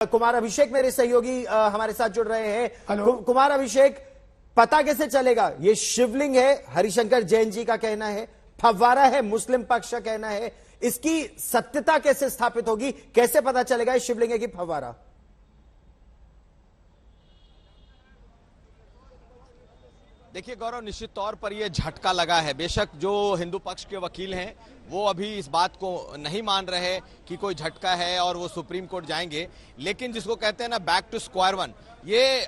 कुमार अभिषेक मेरे सहयोगी हमारे साथ जुड़ रहे हैं। कुमार अभिषेक, पता कैसे चलेगा? ये शिवलिंग है, हरिशंकर जैन जी का कहना है, फव्वारा है, मुस्लिम पक्ष का कहना है। इसकी सत्यता कैसे स्थापित होगी? कैसे पता चलेगा ये शिवलिंग है कि फव्वारा? देखिए गौरव, निश्चित तौर पर यह झटका लगा है। बेशक जो हिंदू पक्ष के वकील हैं वो अभी इस बात को नहीं मान रहे कि कोई झटका है और वो सुप्रीम कोर्ट जाएंगे, लेकिन जिसको कहते हैं ना बैक टू स्क्वायर वन, ये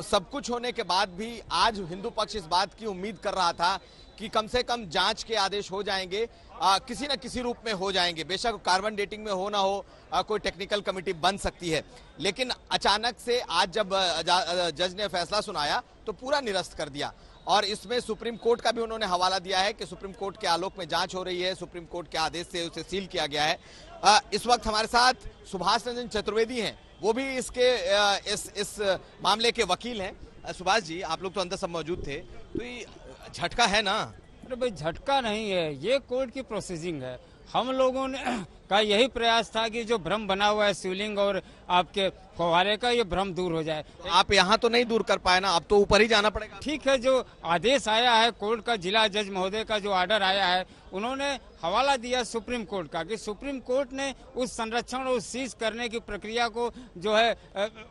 सब कुछ होने के बाद भी आज हिंदू पक्ष इस बात की उम्मीद कर रहा था कि कम से कम जांच के आदेश हो जाएंगे, किसी न किसी रूप में हो जाएंगे। बेशक कार्बन डेटिंग में हो ना हो, कोई टेक्निकल कमेटी बन सकती है, लेकिन अचानक से आज जब जज ने फैसला सुनाया तो पूरा निरस्त कर दिया। और इसमें सुप्रीम कोर्ट का भी उन्होंने हवाला दिया है कि सुप्रीम कोर्ट के आलोक में जांच हो रही है, सुप्रीम कोर्ट के आदेश से उसे सील किया गया है। इस वक्त हमारे साथ सुभाष रंजन चतुर्वेदी हैं, वो भी इसके इस मामले के वकील हैं। सुभाष जी, आप लोग तो अंदर सब मौजूद थे, तो ये झटका है ना? अरे भाई, झटका नहीं है, ये कोर्ट की प्रोसेसिंग है। हम लोगों ने का यही प्रयास था कि जो भ्रम बना हुआ है शिवलिंग और आपके फव्वारे का, ये भ्रम दूर हो जाए। तो आप यहाँ तो नहीं दूर कर पाए ना, अब तो ऊपर ही जाना पड़ेगा। ठीक है, जो आदेश आया है कोर्ट का, जिला जज महोदय का जो ऑर्डर आया है, उन्होंने हवाला दिया सुप्रीम कोर्ट का कि सुप्रीम कोर्ट ने उस संरक्षण और सीज करने की प्रक्रिया को जो है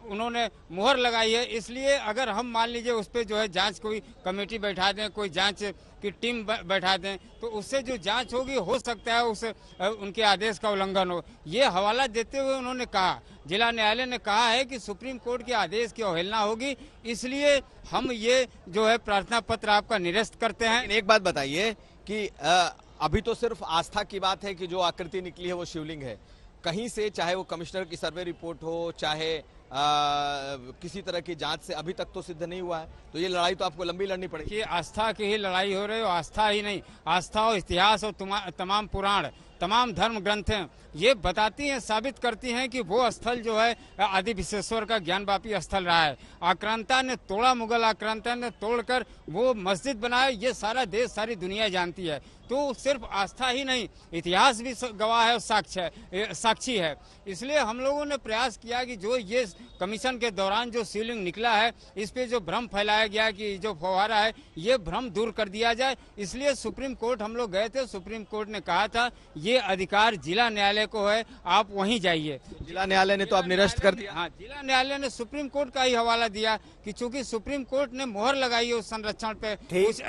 उन्होंने मुहर लगाई है। इसलिए अगर हम मान लीजिए उस पर जो है जांच कोई कमेटी बैठा दें, कोई जांच की टीम बैठा दें, तो उससे जो जांच होगी हो सकता है उस उनके आदेश का उल्लंघन हो। ये हवाला देते हुए उन्होंने कहा, जिला न्यायालय ने कहा है कि सुप्रीम कोर्ट के आदेश की अवहेलना होगी, इसलिए हम ये जो है प्रार्थना पत्र आपका निरस्त करते हैं। एक बात बताइए कि अभी तो सिर्फ आस्था की बात है कि जो आकृति निकली है वो शिवलिंग है, कहीं से चाहे वो कमिश्नर की सर्वे रिपोर्ट हो, चाहे किसी तरह की जांच से अभी तक तो सिद्ध नहीं हुआ है, तो ये लड़ाई तो आपको लंबी लड़नी पड़ेगी। ये आस्था की ही लड़ाई हो रही है, आस्था ही नहीं, आस्था और इतिहास और तमाम पुराण, तमाम धर्म ग्रंथें ये बताती हैं, साबित करती हैं कि वो स्थल जो है आदि विश्वेश्वर का ज्ञानवापी स्थल रहा है। आक्रांता ने तोड़ा, मुगल आक्रांता ने तोड़कर वो मस्जिद बनाया, ये सारा देश, सारी दुनिया जानती है। तो सिर्फ आस्था ही नहीं, इतिहास भी गवाह है और साक्षी है। इसलिए हम लोगों ने प्रयास किया कि जो ये कमीशन के दौरान जो शिवलिंग निकला है, इस पे जो भ्रम फैलाया गया कि जो फव्वारा है, ये भ्रम दूर कर दिया जाए। इसलिए सुप्रीम कोर्ट हम लोग गए थे। सुप्रीम कोर्ट ने कहा था ये अधिकार जिला न्यायालय को है, आप वहीं जाइए। जिला न्यायालय ने तो अब निरस्त कर दिया। हाँ, जिला न्यायालय ने सुप्रीम कोर्ट का ही हवाला दिया कि चूंकि सुप्रीम कोर्ट ने मोहर लगाई है उस संरक्षण पे, उस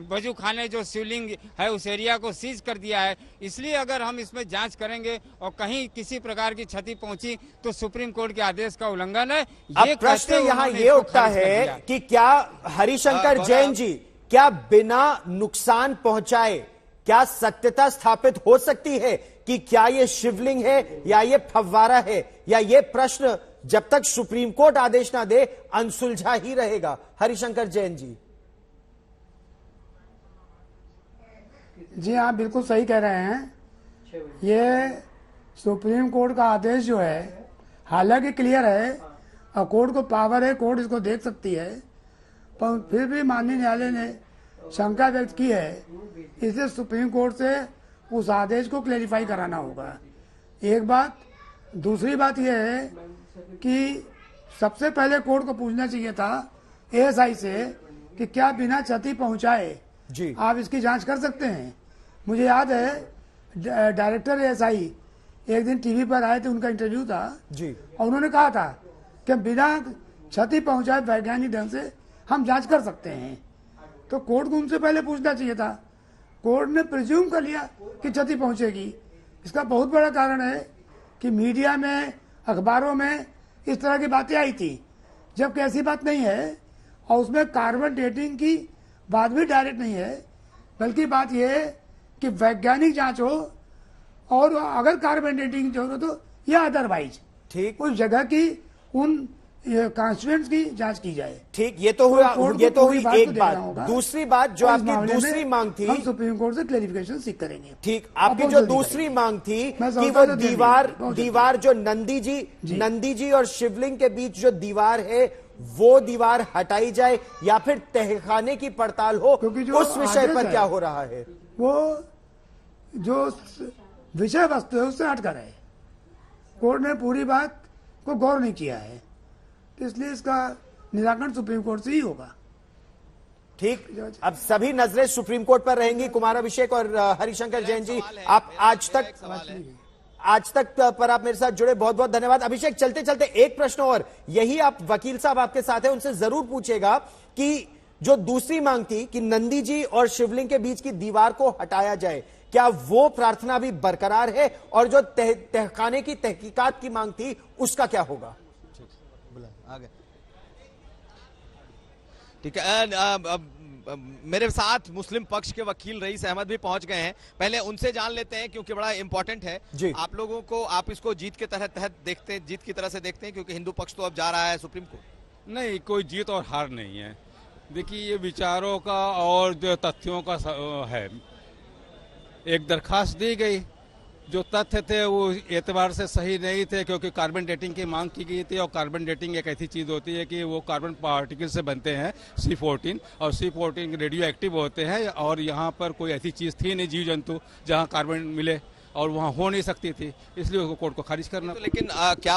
वजू खाने जो शिवलिंग है उस एरिया को सीज कर दिया है, इसलिए अगर हम इसमें जांच करेंगे और कहीं किसी प्रकार की क्षति पहुंची तो सुप्रीम कोर्ट के आदेश का उल्लंघन है। ये प्रश्न यहाँ ये उठता है कि क्या हरिशंकर जैन जी क्या बिना नुकसान पहुंचाए, क्या सत्यता स्थापित हो सकती है कि क्या ये शिवलिंग है या ये फव्वारा है, या ये प्रश्न जब तक सुप्रीम कोर्ट आदेश ना दे अनसुलझा ही रहेगा? हरिशंकर जैन जी। जी, आप बिल्कुल सही कह रहे हैं। ये सुप्रीम कोर्ट का आदेश जो है हालांकि क्लियर है और कोर्ट को पावर है, कोर्ट इसको देख सकती है, पर फिर भी माननीय न्यायालय ने शंका व्यक्त की है, इसलिए सुप्रीम कोर्ट से उस आदेश को क्लेरिफाई कराना होगा। एक बात। दूसरी बात यह है कि सबसे पहले कोर्ट को पूछना चाहिए था एएसआई से कि क्या बिना क्षति पहुंचाए जी आप इसकी जांच कर सकते हैं। मुझे याद है डायरेक्टर एएसआई एक दिन टीवी पर आए थे, उनका इंटरव्यू था जी, और उन्होंने कहा था कि बिना क्षति पहुंचाए वैज्ञानिक ढंग से हम जांच कर सकते हैं। तो कोर्ट को उनसे पहले पूछना चाहिए था। कोर्ट ने प्रिज्यूम कर लिया कि क्षति पहुंचेगी। इसका बहुत बड़ा कारण है कि मीडिया में, अखबारों में इस तरह की बातें आई थी, जबकि ऐसी बात नहीं है। और उसमें कार्बन डेटिंग की बात भी डायरेक्ट नहीं है, बल्कि बात यह है कि वैज्ञानिक जांच हो, और अगर कार्बन डेटिंग की जरूरत हो या अदरवाइज ठीक उस जगह की उन कॉन्स्टिट्यूएंट्स की जांच की जाए। ठीक, ये तो हुआ, ये तो हुई एक बात। दूसरी बात जो और आपकी दूसरी मांग थी, हम सुप्रीम कोर्ट से क्लेरिफिकेशन सीख करेंगे। ठीक, आपकी जो दूसरी मांग थी कि वो दीवार जो नंदी जी और शिवलिंग के बीच जो दीवार है वो दीवार हटाई जाए या फिर तहखाने की पड़ताल हो, उस विषय पर क्या हो रहा है? वो जो विषय वस्तु है उससे हटकर है। कोर्ट ने पूरी बात को गौर नहीं किया है, तो इसलिए इसका निराकरण सुप्रीम कोर्ट से ही होगा। ठीक, अब सभी नजरें सुप्रीम कोर्ट पर रहेंगी। कुमार अभिषेक और हरिशंकर जैन जी, आप आज तक पर आप मेरे साथ जुड़े, बहुत बहुत धन्यवाद। अभिषेक, चलते चलते एक प्रश्न और, यही आप वकील साहब आपके साथ हैं, उनसे जरूर पूछेगा कि जो दूसरी मांग थी कि नंदी जी और शिवलिंग के बीच की दीवार को हटाया जाए, क्या वो प्रार्थना भी बरकरार है? और जो तहखाने की तहकीकात की मांग थी उसका क्या होगा? आगे ठीक है। मेरे साथ मुस्लिम पक्ष के वकील रईस अहमद भी पहुंच गए हैं, पहले उनसे जान लेते हैं क्योंकि बड़ा इंपॉर्टेंट है जी। आप लोगों को। आप इसको जीत के तहत देखते हैं, जीत की तरह से देखते हैं, क्योंकि हिंदू पक्ष तो अब जा रहा है सुप्रीम कोर्ट। नहीं, कोई जीत और हार नहीं है। देखिए, ये विचारों का और जो तथ्यों का है। एक दरखास्त दी गई, जो तथ्य थे वो एतबार से सही नहीं थे, क्योंकि कार्बन डेटिंग की मांग की गई थी, और कार्बन डेटिंग एक ऐसी चीज होती है कि वो कार्बन पार्टिकल से बनते हैं C14, और C14 रेडियो एक्टिव होते हैं, और यहाँ पर कोई ऐसी चीज थी नहीं, जीव जंतु जहाँ कार्बन मिले, और वहाँ हो नहीं सकती थी, इसलिए उसको कोर्ट को खारिज करना। तो लेकिन क्या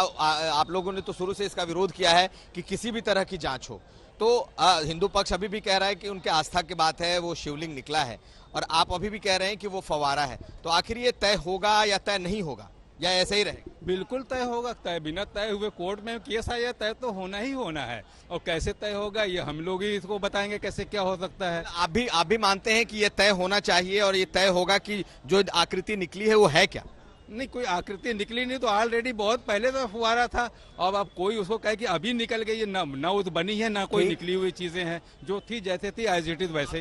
आप लोगों ने तो शुरू से इसका विरोध किया है कि किसी भी तरह की जांच हो, तो हिंदू पक्ष अभी भी कह रहा है कि उनके आस्था की बात है, वो शिवलिंग निकला है, और आप अभी भी कह रहे हैं कि वो फवारा है। तो आखिर ये तय होगा या तय नहीं होगा, या ऐसे ही रहेगा? बिल्कुल तय होगा। तय बिना तय हुए कोर्ट में केस आया, तय तो होना ही होना है, और कैसे तय होगा ये हम लोग ही इसको बताएंगे कैसे क्या हो सकता है। आप भी मानते हैं कि ये तय होना चाहिए, और ये तय होगा कि जो आकृति निकली है वो है क्या? नहीं, कोई आकृति निकली नहीं, तो ऑलरेडी बहुत पहले तो फुवारा था। अब कोई उसको कहे कि अभी निकल गई, ना वो तो बनी है, ना कोई निकली हुई चीजें हैं, जो थी जैसे थी एज इट इज वैसे।